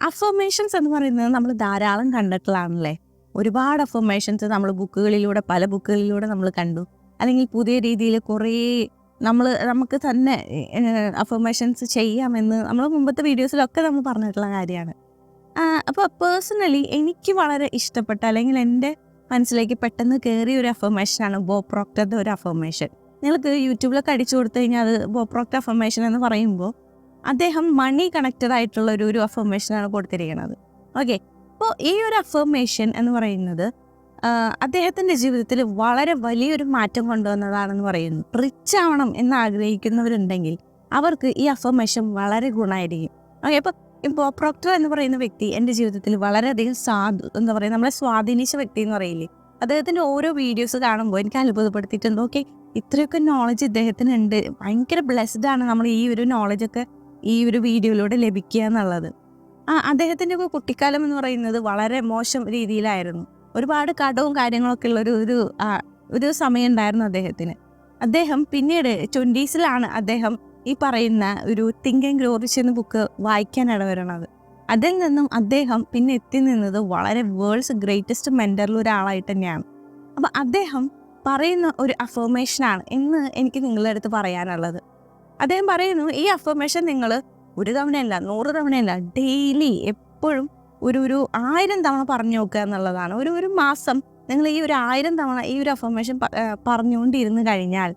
Affirmations എന്ന് പറയുന്നത് നമ്മൾ ധാരാളം കണ്ടിട്ടുള്ളതാണല്ലേ. ഒരുപാട് അഫർമേഷൻസ് നമ്മൾ ബുക്കുകളിലൂടെ പല ബുക്കുകളിലൂടെ നമ്മൾ കണ്ടു. അല്ലെങ്കിൽ പുതിയ രീതിയിൽ കുറേ നമുക്ക് തന്നെ അഫർമേഷൻസ് ചെയ്യാമെന്ന് നമ്മൾ മുമ്പത്തെ വീഡിയോസിലൊക്കെ നമ്മൾ പറഞ്ഞിട്ടുള്ള കാര്യമാണ്. അപ്പോൾ പേഴ്സണലി എനിക്ക് വളരെ ഇഷ്ടപ്പെട്ട അല്ലെങ്കിൽ എൻ്റെ മനസ്സിലേക്ക് പെട്ടെന്ന് കയറിയ ഒരു അഫർമേഷനാണ് ബോബ് പ്രോക്ടറുടെ ഒരു അഫർമേഷൻ. നിങ്ങൾക്ക് യൂട്യൂബിലൊക്കെ അടിച്ചു കൊടുത്തു കഴിഞ്ഞാൽ അത് ബോബ് പ്രോക്ടർ അഫർമേഷൻ എന്ന് പറയുമ്പോൾ അദ്ദേഹം മണി കണക്റ്റഡ് ആയിട്ടുള്ള ഒരു അഫർമേഷനാണ് കൊടുത്തിരിക്കുന്നത്. ഓക്കെ, അപ്പോൾ ഈ ഒരു അഫർമേഷൻ എന്ന് പറയുന്നത് അദ്ദേഹത്തിൻ്റെ ജീവിതത്തിൽ വളരെ വലിയൊരു മാറ്റം കൊണ്ടുവന്നതാണെന്ന് പറയുന്നു. റിച്ച് ആവണം എന്ന് ആഗ്രഹിക്കുന്നവരുണ്ടെങ്കിൽ അവർക്ക് ഈ അഫർമേഷൻ വളരെ ഗുണമായിരിക്കും. ഓക്കെ, അപ്പോൾ ബോബ് പ്രോക്ടർ എന്ന് പറയുന്ന വ്യക്തി എൻ്റെ ജീവിതത്തിൽ വളരെയധികം നമ്മളെ സ്വാധീനിച്ച വ്യക്തി എന്ന് പറയില്ലേ. അദ്ദേഹത്തിൻ്റെ ഓരോ വീഡിയോസ് കാണുമ്പോൾ എനിക്ക് അത്ഭുതപ്പെടുത്തിയിട്ടുണ്ട്. ഓക്കെ, ഇത്രയൊക്കെ നോളജ് ഇദ്ദേഹത്തിന് ഉണ്ട്, ഭയങ്കര ബ്ലെസ്ഡ് ആണ് നമ്മൾ ഈ ഒരു നോളജൊക്കെ ഈ ഒരു വീഡിയോയിലൂടെ ലഭിക്കുക എന്നുള്ളത്. അദ്ദേഹത്തിൻ്റെ കുട്ടിക്കാലം എന്ന് പറയുന്നത് വളരെ മോശം രീതിയിലായിരുന്നു. ഒരുപാട് കടവും കാര്യങ്ങളൊക്കെ ഉള്ള ഒരു സമയം ഉണ്ടായിരുന്നു അദ്ദേഹത്തിന്. അദ്ദേഹം പിന്നീട് 20s അദ്ദേഹം ഈ പറയുന്ന ഒരു തിങ്ക് ആൻഡ് ഗ്രോ റിച്ച് എന്ന ബുക്ക് വായിക്കാൻ ഇടവരണത്. അതിൽ നിന്നും അദ്ദേഹം പിന്നെ എത്തി നിന്നത് വളരെ വേൾഡ്സ് ഗ്രേറ്റസ്റ്റ് മെൻറ്ററിൽ ഒരാളായിട്ട് തന്നെയാണ്. അപ്പം അദ്ദേഹം പറയുന്ന ഒരു അഫർമേഷനാണ് ഇന്ന് എനിക്ക് നിങ്ങളുടെ അടുത്ത് പറയാനുള്ളത്. അദ്ദേഹം പറയുന്നു, ഈ അഫർമേഷൻ നിങ്ങൾ ഒരു തവണയല്ല 100 തവണയല്ല ഡെയിലി എപ്പോഴും ഒരു 1000 തവണ പറഞ്ഞു നോക്കുക എന്നുള്ളതാണ്. ഒരു മാസം നിങ്ങൾ ഈ 1000 തവണ ഈ ഒരു അഫർമേഷൻ പറഞ്ഞുകൊണ്ടിരുന്ന് കഴിഞ്ഞാൽ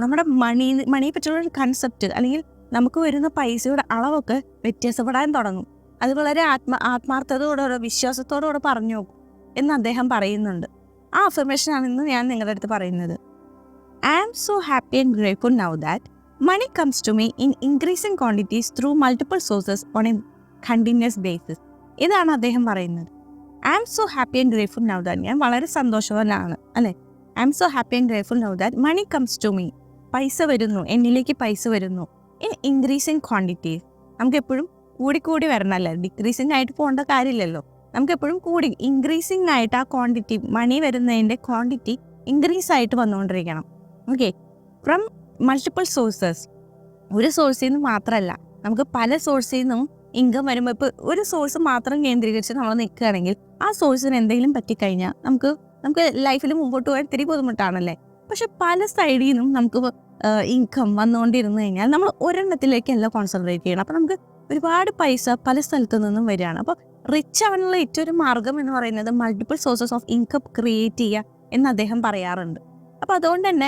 നമ്മുടെ മണിയെ പറ്റിയുള്ള ഒരു കൺസെപ്റ്റ് അല്ലെങ്കിൽ നമുക്ക് വരുന്ന പൈസയുടെ അളവൊക്കെ വ്യത്യാസപ്പെടാൻ തുടങ്ങും. അത് വളരെ ആത്മാർത്ഥതയോടെ വിശ്വാസത്തോടുകൂടെ പറഞ്ഞു നോക്കും എന്ന് അദ്ദേഹം പറയുന്നുണ്ട്. ആ അഫർമേഷനാണ് ഇന്ന് ഞാൻ നിങ്ങളുടെ അടുത്ത് പറയുന്നത്. I am so happy and grateful now that money comes to me in increasing quantities through multiple sources on a continuous basis. ഇതാണ് അദ്ദേഹം പറയുന്നത്. I am so happy and grateful now that ഞാൻ വളരെ സന്തോഷവാനാണ് അല്ലേ. I am so happy and grateful now that money comes to me. പൈസ വരുന്നു, എന്നിലേക്ക് പൈസ വരുന്നു in increasing quantities. നമുക്ക് എപ്പോഴും കൂടി വരണമല്ലേ, ഡിക്രീസിങ് ആയിട്ട് പോകേണ്ട കാര്യമില്ലല്ലോ. നമുക്ക് എപ്പോഴും ഇൻക്രീസിങ് ആയിട്ട് ആ ക്വാണ്ടിറ്റി മണി വരുന്നതിൻ്റെ ക്വാണ്ടിറ്റി ഇൻക്രീസ് ആയിട്ട് വന്നുകൊണ്ടിരിക്കണം. Okay, from multiple sources. ഒരു സോഴ്സിൽ നിന്ന് മാത്രമല്ല, നമുക്ക് പല സോഴ്സിൽ നിന്നും ഇൻകം വരുമ്പോൾ ഇപ്പോൾ ഒരു സോഴ്സ് മാത്രം കേന്ദ്രീകരിച്ച് നമ്മൾ നിൽക്കുകയാണെങ്കിൽ ആ സോഴ്സിന് എന്തെങ്കിലും പറ്റിക്കഴിഞ്ഞാൽ നമുക്ക് ലൈഫിൽ മുമ്പോട്ട് പോകാൻ ഇത്തിരി ബുദ്ധിമുട്ടാണല്ലേ. പക്ഷെ പല സൈഡിൽ നിന്നും നമുക്ക് ഇൻകം വന്നുകൊണ്ടിരുന്നു കഴിഞ്ഞാൽ നമ്മൾ ഒരെണ്ണത്തിലേക്കല്ല കോൺസെൻട്രേറ്റ് ചെയ്യണം. അപ്പോൾ നമുക്ക് ഒരുപാട് പൈസ പല സ്ഥലത്തു നിന്നും വരികയാണ്. അപ്പോൾ റിച്ച് ആവാനുള്ള ഏറ്റവും ഒരു മാർഗം എന്ന് പറയുന്നത് multiple sources of income create ചെയ്യുക എന്ന് അദ്ദേഹം പറയാറുണ്ട്. അപ്പോൾ അതുകൊണ്ട് തന്നെ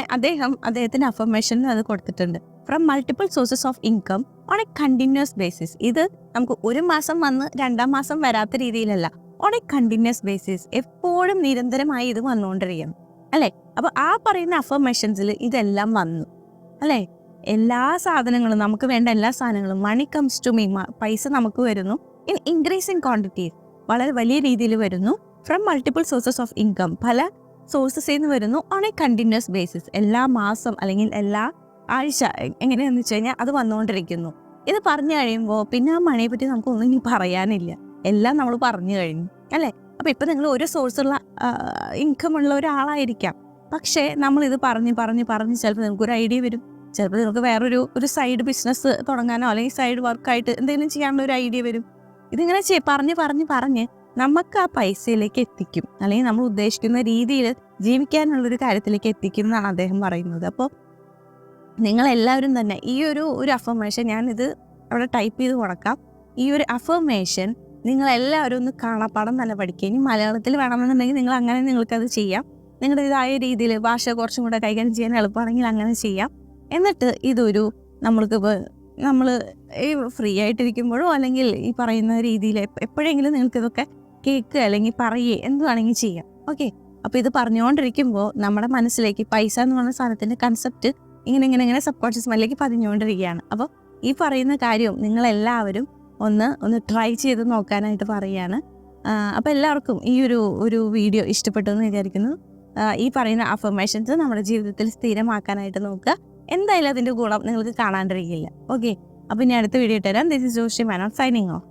അദ്ദേഹത്തിൻ്റെ അഫർമേഷനിൽ അത് കൊടുത്തിട്ടുണ്ട്. From multiple sources of income on A continuous basis. ഇത് നമുക്ക് ഒരു മാസം വന്ന് 2ാം മാസം വരാത്ത രീതിയിലല്ല, ഓൺ എ കണ്ടിന്യൂസ് ബേസിസ് എപ്പോഴും നിരന്തരമായി ഇത് വന്നുകൊണ്ടിരിക്കണം അല്ലേ. അപ്പോൾ ആ പറയുന്ന അഫർമേഷൻസിൽ ഇതെല്ലാം വന്നു അല്ലേ. എല്ലാ സാധനങ്ങളും നമുക്ക് വേണ്ട എല്ലാ സാധനങ്ങളും മണി കംസ് ടു മീ, പൈസ നമുക്ക് വരുന്നു ഇൻ ഇൻക്രീസിങ് ക്വാണ്ടിറ്റീസ്, വളരെ വലിയ രീതിയിൽ വരുന്നു. From multiple sources of income, പല സോഴ്സസിൽ നിന്ന് വരുന്നു ഓൺ എ കണ്ടിന്യൂസ് ബേസിസ്, എല്ലാ മാസം അല്ലെങ്കിൽ എല്ലാ ആഴ്ച എങ്ങനെയാണെന്ന് വെച്ച് കഴിഞ്ഞാൽ അത് വന്നുകൊണ്ടിരിക്കുന്നു. ഇത് പറഞ്ഞു കഴിയുമ്പോൾ പിന്നെ ആ മണിയെ പറ്റി നമുക്കൊന്നും ഇനി പറയാനില്ല, എല്ലാം നമ്മൾ പറഞ്ഞു കഴിഞ്ഞു അല്ലേ. അപ്പോൾ ഇപ്പം നിങ്ങൾ ഒരു സോഴ്സുള്ള ഇൻകം ഉള്ള ഒരാളായിരിക്കാം, പക്ഷേ നമ്മളിത് പറഞ്ഞ് ചിലപ്പോൾ നിങ്ങൾക്കൊരു ഐഡിയ വരും, ചിലപ്പോൾ നിങ്ങൾക്ക് വേറൊരു സൈഡ് ബിസിനസ് തുടങ്ങാനോ അല്ലെങ്കിൽ സൈഡ് വർക്കായിട്ട് എന്തെങ്കിലും ചെയ്യാനുള്ള ഒരു ഐഡിയ വരും. ഇതിങ്ങനെ പറഞ്ഞ് നമുക്ക് ആ പൈസയിലേക്ക് എത്തിക്കും, അല്ലെങ്കിൽ നമ്മൾ ഉദ്ദേശിക്കുന്ന രീതിയിൽ ജീവിക്കാനുള്ളൊരു കാര്യത്തിലേക്ക് എത്തിക്കും എന്നാണ് അദ്ദേഹം പറയുന്നത്. അപ്പോൾ നിങ്ങളെല്ലാവരും തന്നെ ഈ ഒരു അഫർമേഷൻ ഞാനിത് അവിടെ ടൈപ്പ് ചെയ്ത് കൊടുക്കാം. ഈ ഒരു അഫർമേഷൻ നിങ്ങളെല്ലാവരും ഒന്ന് കാണാപ്പാടം തന്നെ പഠിക്കുക. ഇനി മലയാളത്തിൽ വേണമെന്നുണ്ടെങ്കിൽ നിങ്ങൾക്കത് ചെയ്യാം. നിങ്ങളുടേതായ രീതിയിൽ ഭാഷ കുറച്ചും കൂടെ കൈകാര്യം ചെയ്യാൻ എളുപ്പമാണെങ്കിൽ അങ്ങനെ ചെയ്യാം. എന്നിട്ട് നമ്മൾ ഈ ഫ്രീ ആയിട്ടിരിക്കുമ്പോഴോ അല്ലെങ്കിൽ ഈ പറയുന്ന രീതിയിൽ എപ്പോഴെങ്കിലും നിങ്ങൾക്കിതൊക്കെ കേൾക്കുക അല്ലെങ്കിൽ പറയുക എന്ത് വേണമെങ്കിൽ ചെയ്യാം. ഓക്കെ, അപ്പോൾ ഇത് പറഞ്ഞുകൊണ്ടിരിക്കുമ്പോൾ നമ്മുടെ മനസ്സിലേക്ക് പൈസ എന്ന് പറയുന്ന സാധനത്തിൻ്റെ കൺസെപ്റ്റ് ഇങ്ങനെ സബ് കോൺഷ്യസ് മൈൻഡിലേക്ക് പതിഞ്ഞുകൊണ്ടിരിക്കുകയാണ്. അപ്പോൾ ഈ പറയുന്ന കാര്യവും നിങ്ങളെല്ലാവരും ഒന്ന് ട്രൈ ചെയ്ത് നോക്കാനായിട്ട് പറയുകയാണ്. അപ്പോൾ എല്ലാവർക്കും ഈ ഒരു വീഡിയോ ഇഷ്ടപ്പെട്ടു എന്ന് വിചാരിക്കുന്നു. ഈ പറയുന്ന അഫർമേഷൻസ് നമ്മുടെ ജീവിതത്തിൽ സ്ഥിരമാക്കാനായിട്ട് നോക്കുക. എന്തായാലും അതിൻ്റെ ഗുണം നിങ്ങൾക്ക് കാണാണ്ടിരിക്കില്ല. ഓക്കെ, അപ്പോൾ ഇനി അടുത്ത വീഡിയോ ഇട്ടുതരാം. This is Joshi Menon signing of.